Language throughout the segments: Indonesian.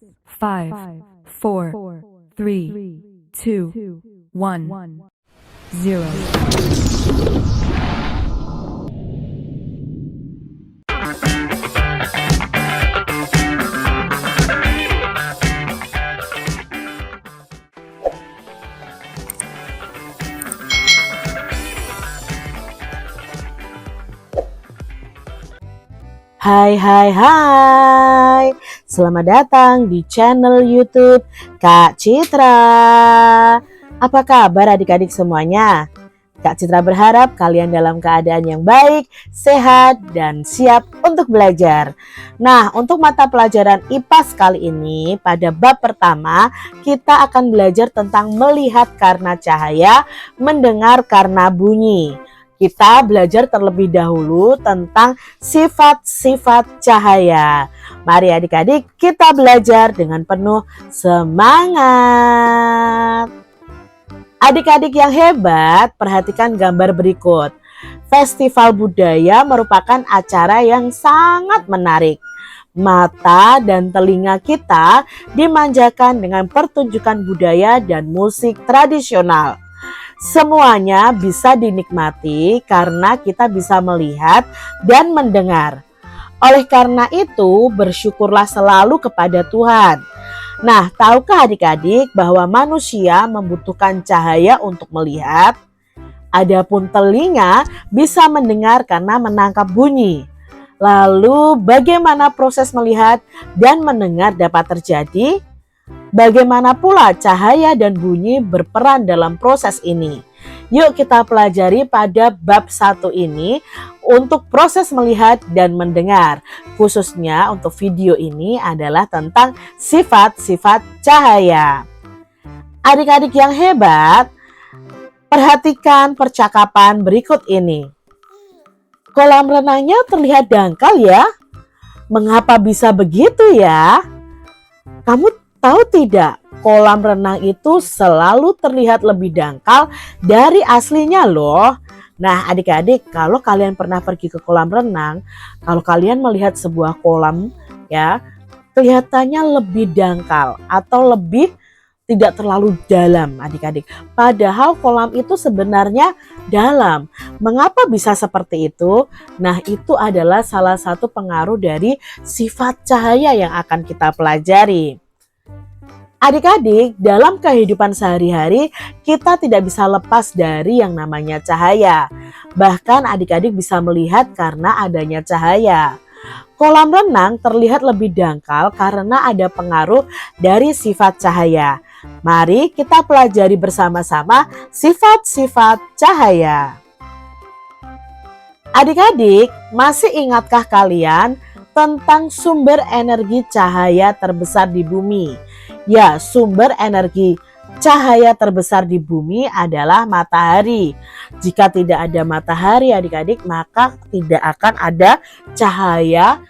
5, 4, 3, 2, 1, 0. Hai, selamat datang di channel YouTube Kak Citra. Apa kabar adik-adik semuanya? Kak Citra berharap kalian dalam keadaan yang baik, sehat, dan siap untuk belajar. Nah, untuk mata pelajaran IPA kali ini, pada bab pertama, kita akan belajar tentang melihat karena cahaya, mendengar karena bunyi. Kita belajar terlebih dahulu tentang sifat-sifat cahaya. Mari adik-adik kita belajar dengan penuh semangat. Adik-adik yang hebat, perhatikan gambar berikut. Festival budaya merupakan acara yang sangat menarik. Mata dan telinga kita dimanjakan dengan pertunjukan budaya dan musik tradisional. Semuanya bisa dinikmati karena kita bisa melihat dan mendengar. Oleh karena itu, bersyukurlah selalu kepada Tuhan. Nah, tahukah adik-adik bahwa manusia membutuhkan cahaya untuk melihat? Adapun telinga bisa mendengar karena menangkap bunyi. Lalu, bagaimana proses melihat dan mendengar dapat terjadi? Bagaimana pula cahaya dan bunyi berperan dalam proses ini? Yuk kita pelajari pada bab 1 ini untuk proses melihat dan mendengar. Khususnya untuk video ini adalah tentang sifat-sifat cahaya. Adik-adik yang hebat, perhatikan percakapan berikut ini. Kolam renangnya terlihat dangkal ya? Mengapa bisa begitu ya? Kamu tahu tidak, kolam renang itu selalu terlihat lebih dangkal dari aslinya loh. Nah adik-adik, kalau kalian pernah pergi ke kolam renang, kalau kalian melihat sebuah kolam ya, kelihatannya lebih dangkal atau lebih tidak terlalu dalam adik-adik. Padahal kolam itu sebenarnya dalam. Mengapa bisa seperti itu? Nah itu adalah salah satu pengaruh dari sifat cahaya yang akan kita pelajari. Adik-adik, dalam kehidupan sehari-hari kita tidak bisa lepas dari yang namanya cahaya. Bahkan adik-adik bisa melihat karena adanya cahaya. Kolam renang terlihat lebih dangkal karena ada pengaruh dari sifat cahaya. Mari kita pelajari bersama-sama sifat-sifat cahaya. Adik-adik, masih ingatkah kalian tentang sumber energi cahaya terbesar di bumi? Ya, sumber energi cahaya terbesar di bumi adalah matahari. Jika tidak ada matahari adik-adik, maka tidak akan ada cahaya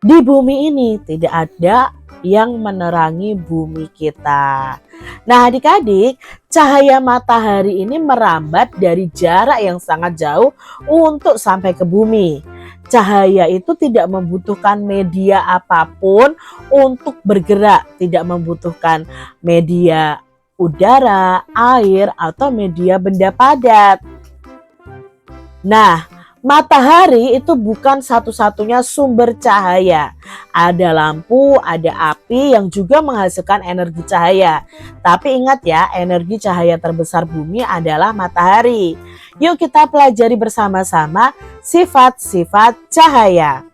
di bumi ini. Tidak ada yang menerangi bumi kita. Nah adik-adik, cahaya matahari ini merambat dari jarak yang sangat jauh untuk sampai ke bumi. Cahaya itu tidak membutuhkan media apapun untuk bergerak, tidak membutuhkan media udara, air, atau media benda padat. Nah, matahari itu bukan satu-satunya sumber cahaya. Ada lampu, ada api yang juga menghasilkan energi cahaya. Tapi ingat ya, energi cahaya terbesar bumi adalah matahari. Yuk kita pelajari bersama-sama sifat-sifat cahaya.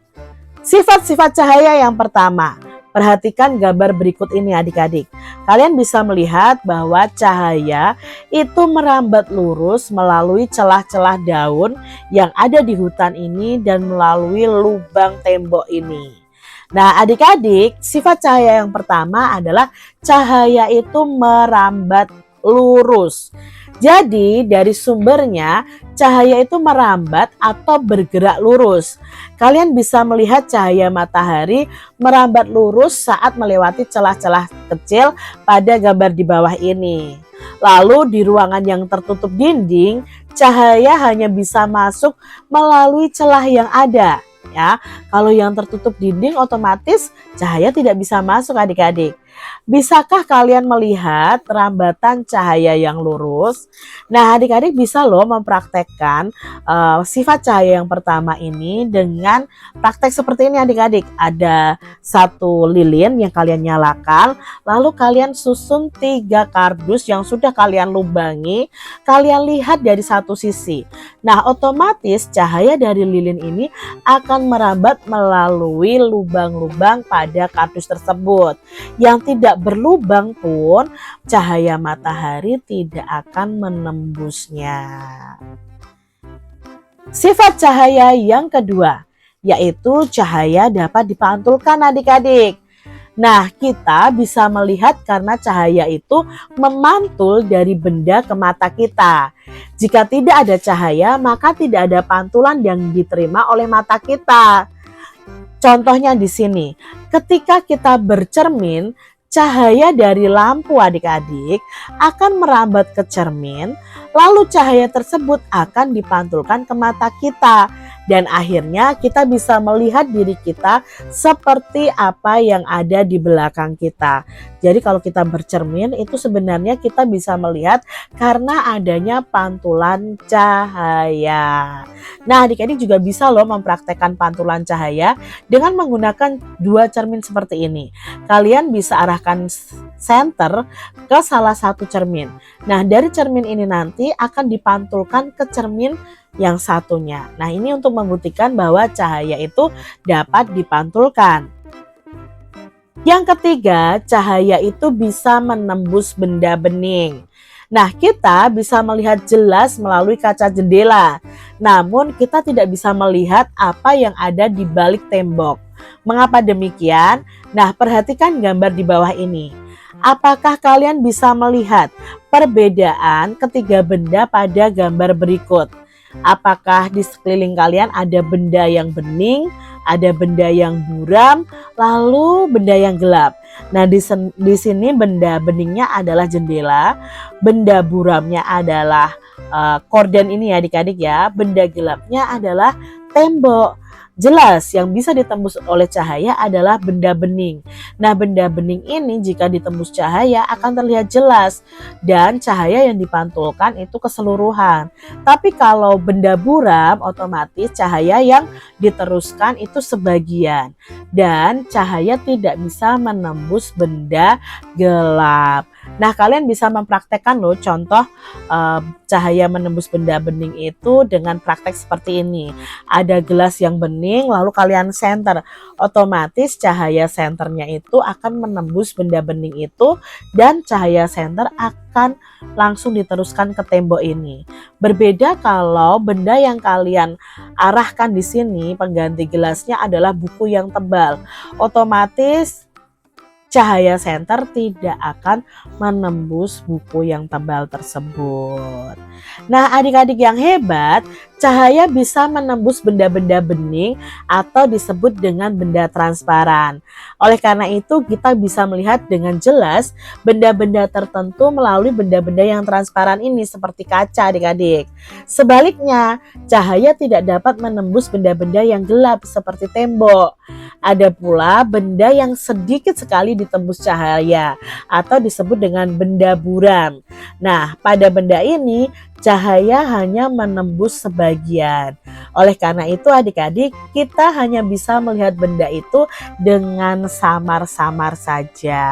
Sifat-sifat cahaya yang pertama, perhatikan gambar berikut ini adik-adik. Kalian bisa melihat bahwa cahaya itu merambat lurus melalui celah-celah daun yang ada di hutan ini dan melalui lubang tembok ini. Nah adik-adik, sifat cahaya yang pertama adalah cahaya itu merambat lurus. Jadi dari sumbernya cahaya itu merambat atau bergerak lurus. Kalian bisa melihat cahaya matahari merambat lurus saat melewati celah-celah kecil pada gambar di bawah ini. Lalu di ruangan yang tertutup dinding, cahaya hanya bisa masuk melalui celah yang ada. Ya, kalau yang tertutup dinding otomatis cahaya tidak bisa masuk adik-adik. Bisakah kalian melihat rambatan cahaya yang lurus? Nah, adik-adik bisa loh mempraktekkan sifat cahaya yang pertama ini dengan praktek seperti ini adik-adik. Ada satu lilin yang kalian nyalakan, lalu kalian susun 3 kardus yang sudah kalian lubangi, kalian lihat dari satu sisi. Nah, otomatis cahaya dari lilin ini akan merambat melalui lubang-lubang pada kardus tersebut. Yang tidak berlubang pun cahaya matahari tidak akan menembusnya. Sifat cahaya yang kedua, yaitu cahaya dapat dipantulkan adik-adik. Nah, kita bisa melihat karena cahaya itu memantul dari benda ke mata kita. Jika tidak ada cahaya, maka tidak ada pantulan yang diterima oleh mata kita. Contohnya di sini, ketika kita bercermin, cahaya dari lampu adik-adik akan merambat ke cermin, lalu cahaya tersebut akan dipantulkan ke mata kita. Dan akhirnya kita bisa melihat diri kita seperti apa yang ada di belakang kita. Jadi kalau kita bercermin itu sebenarnya kita bisa melihat karena adanya pantulan cahaya. Nah, adik-adik juga bisa loh mempraktekkan pantulan cahaya dengan menggunakan 2 cermin seperti ini. Kalian bisa arahkan senter ke salah satu cermin. Nah, dari cermin ini nanti akan dipantulkan ke cermin yang satunya. Nah, ini untuk membuktikan bahwa cahaya itu dapat dipantulkan. Yang ketiga, cahaya itu bisa menembus benda bening. Nah, kita bisa melihat jelas melalui kaca jendela. Namun, kita tidak bisa melihat apa yang ada di balik tembok. Mengapa demikian? Nah, perhatikan gambar di bawah ini. Apakah kalian bisa melihat perbedaan ketiga benda pada gambar berikut? Apakah di sekeliling kalian ada benda yang bening, ada benda yang buram, lalu benda yang gelap? Nah, di sini benda beningnya adalah jendela, benda buramnya adalah korden ini ya adik-adik ya, benda gelapnya adalah tembok. Jelas yang bisa ditembus oleh cahaya adalah benda bening. Nah, benda bening ini jika ditembus cahaya akan terlihat jelas dan cahaya yang dipantulkan itu keseluruhan. Tapi kalau benda buram otomatis cahaya yang diteruskan itu sebagian dan cahaya tidak bisa menembus benda gelap. Nah, kalian bisa mempraktekkan loh contoh cahaya menembus benda bening itu dengan praktek seperti ini. Ada gelas yang bening lalu kalian senter. Otomatis cahaya senternya itu akan menembus benda bening itu dan cahaya senter akan langsung diteruskan ke tembok ini. Berbeda kalau benda yang kalian arahkan di sini pengganti gelasnya adalah buku yang tebal. Otomatis cahaya senter tidak akan menembus buku yang tebal tersebut. Nah, adik-adik yang hebat, cahaya bisa menembus benda-benda bening atau disebut dengan benda transparan. Oleh karena itu, kita bisa melihat dengan jelas benda-benda tertentu melalui benda-benda yang transparan ini seperti kaca adik-adik. Sebaliknya, cahaya tidak dapat menembus benda-benda yang gelap seperti tembok. Ada pula benda yang sedikit sekali ditembus cahaya atau disebut dengan benda buram. Nah, pada benda ini cahaya hanya menembus sebagian. Oleh karena itu adik-adik, kita hanya bisa melihat benda itu dengan samar-samar saja.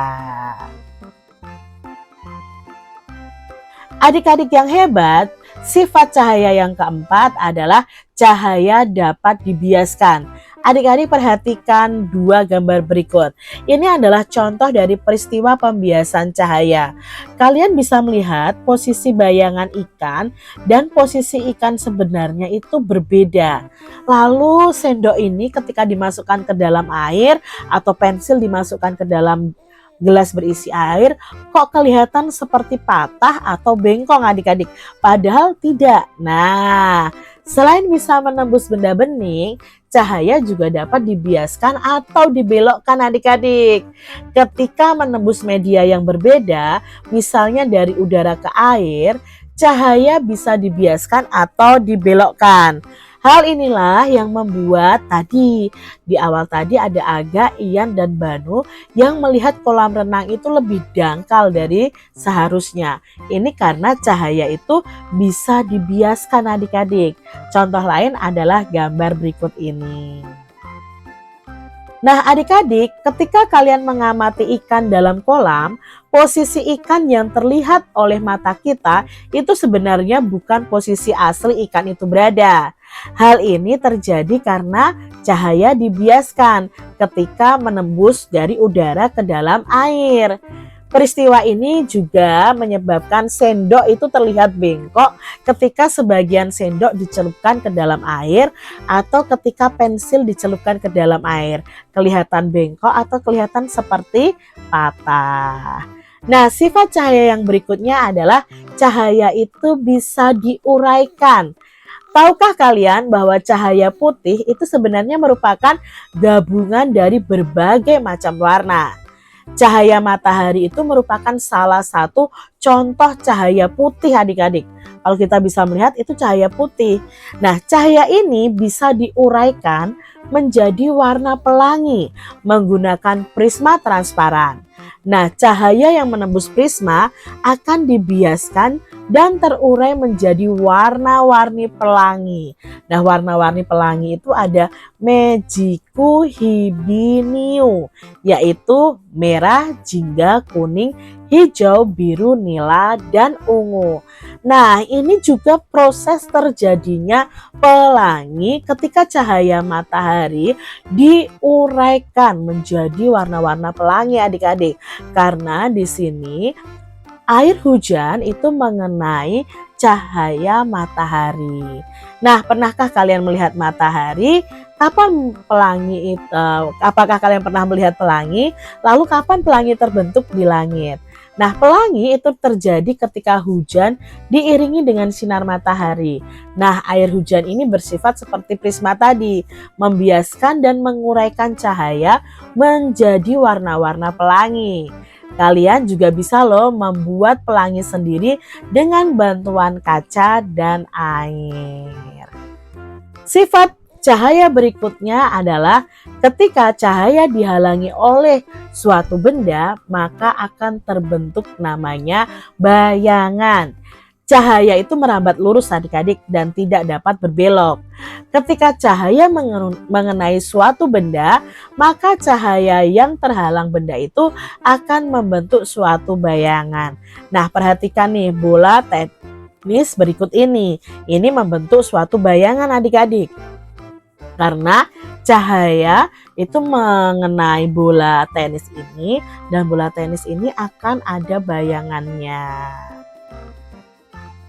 Adik-adik yang hebat, sifat cahaya yang keempat adalah cahaya dapat dibiaskan. Adik-adik perhatikan 2 gambar berikut. Ini adalah contoh dari peristiwa pembiasan cahaya. Kalian bisa melihat posisi bayangan ikan dan posisi ikan sebenarnya itu berbeda. Lalu sendok ini ketika dimasukkan ke dalam air atau pensil dimasukkan ke dalam gelas berisi air, kok kelihatan seperti patah atau bengkong adik-adik. Padahal tidak. Nah, selain bisa menembus benda bening, cahaya juga dapat dibiaskan atau dibelokkan adik-adik. Ketika menembus media yang berbeda, misalnya dari udara ke air, cahaya bisa dibiaskan atau dibelokkan. Hal inilah yang membuat tadi di awal tadi ada Aga, Ian, dan Banu yang melihat kolam renang itu lebih dangkal dari seharusnya. Ini karena cahaya itu bisa dibiaskan adik-adik. Contoh lain adalah gambar berikut ini. Nah adik-adik, ketika kalian mengamati ikan dalam kolam, posisi ikan yang terlihat oleh mata kita itu sebenarnya bukan posisi asli ikan itu berada. Hal ini terjadi karena cahaya dibiaskan ketika menembus dari udara ke dalam air. Peristiwa ini juga menyebabkan sendok itu terlihat bengkok ketika sebagian sendok dicelupkan ke dalam air atau ketika pensil dicelupkan ke dalam air. Kelihatan bengkok atau kelihatan seperti patah. Nah, sifat cahaya yang berikutnya adalah cahaya itu bisa diuraikan. Tahukah kalian bahwa cahaya putih itu sebenarnya merupakan gabungan dari berbagai macam warna? Cahaya matahari itu merupakan salah satu contoh cahaya putih adik-adik. Kalau kita bisa melihat itu cahaya putih. Nah, cahaya ini bisa diuraikan menjadi warna pelangi menggunakan prisma transparan. Nah, cahaya yang menembus prisma akan dibiaskan dan terurai menjadi warna-warni pelangi. Nah, warna-warni pelangi itu ada Magicu Hibiniu, yaitu merah, jingga, kuning, hijau, biru, nila, dan ungu. Nah, ini juga proses terjadinya pelangi ketika cahaya matahari diuraikan menjadi warna-warna pelangi adik-adik. Karena di sini air hujan itu mengenai cahaya matahari. Nah, pernahkah kalian melihat matahari? Kapan pelangi itu? Apakah kalian pernah melihat pelangi? Lalu kapan pelangi terbentuk di langit? Nah, pelangi itu terjadi ketika hujan diiringi dengan sinar matahari. Nah, air hujan ini bersifat seperti prisma tadi, membiaskan dan menguraikan cahaya menjadi warna-warna pelangi. Kalian juga bisa loh membuat pelangi sendiri dengan bantuan kaca dan air. Sifat cahaya berikutnya adalah ketika cahaya dihalangi oleh suatu benda, maka akan terbentuk namanya bayangan. Cahaya itu merambat lurus adik-adik dan tidak dapat berbelok. Ketika cahaya mengenai suatu benda, maka cahaya yang terhalang benda itu akan membentuk suatu bayangan. Nah, perhatikan nih bola tenis berikut ini. Ini membentuk suatu bayangan adik-adik. Karena cahaya itu mengenai bola tenis ini dan bola tenis ini akan ada bayangannya.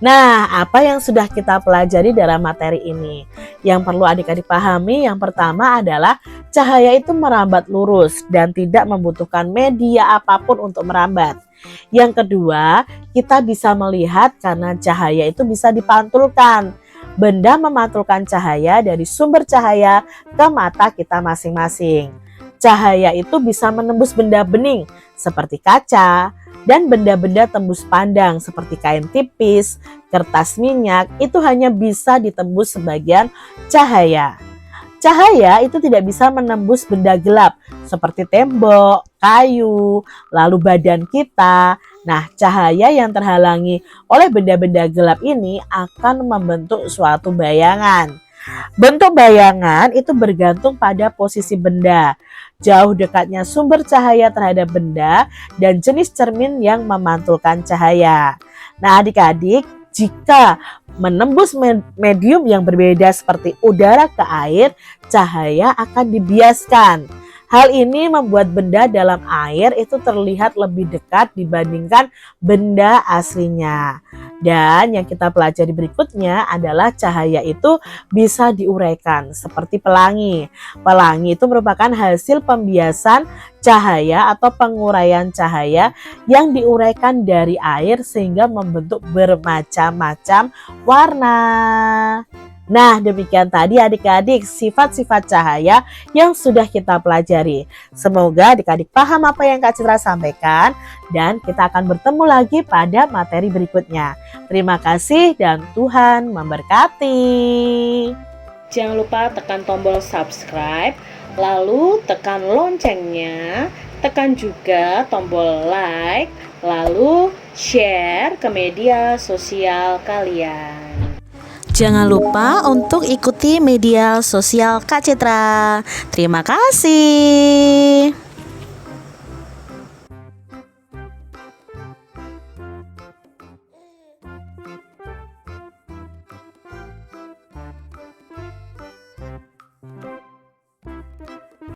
Nah, apa yang sudah kita pelajari dalam materi ini? Yang perlu adik-adik pahami yang pertama adalah cahaya itu merambat lurus dan tidak membutuhkan media apapun untuk merambat. Yang kedua, kita bisa melihat karena cahaya itu bisa dipantulkan. Benda memantulkan cahaya dari sumber cahaya ke mata kita masing-masing. Cahaya itu bisa menembus benda bening seperti kaca, dan benda-benda tembus pandang seperti kain tipis, kertas minyak itu hanya bisa ditembus sebagian cahaya. Cahaya itu tidak bisa menembus benda gelap seperti tembok, kayu, lalu badan kita. Nah, cahaya yang terhalangi oleh benda-benda gelap ini akan membentuk suatu bayangan. Bentuk bayangan itu bergantung pada posisi benda, jauh dekatnya sumber cahaya terhadap benda, dan jenis cermin yang memantulkan cahaya. Nah adik-adik, jika menembus medium yang berbeda seperti udara ke air, cahaya akan dibiaskan. Hal ini membuat benda dalam air itu terlihat lebih dekat dibandingkan benda aslinya. Dan yang kita pelajari berikutnya adalah cahaya itu bisa diuraikan seperti pelangi. Pelangi itu merupakan hasil pembiasan cahaya atau penguraian cahaya yang diuraikan dari air sehingga membentuk bermacam-macam warna. Nah, demikian tadi adik-adik sifat-sifat cahaya yang sudah kita pelajari. Semoga adik-adik paham apa yang Kak Citra sampaikan dan kita akan bertemu lagi pada materi berikutnya. Terima kasih dan Tuhan memberkati. Jangan lupa tekan tombol subscribe, lalu tekan loncengnya, tekan juga tombol like, lalu share ke media sosial kalian. Jangan lupa untuk ikuti media sosial Kak Citra. Terima kasih.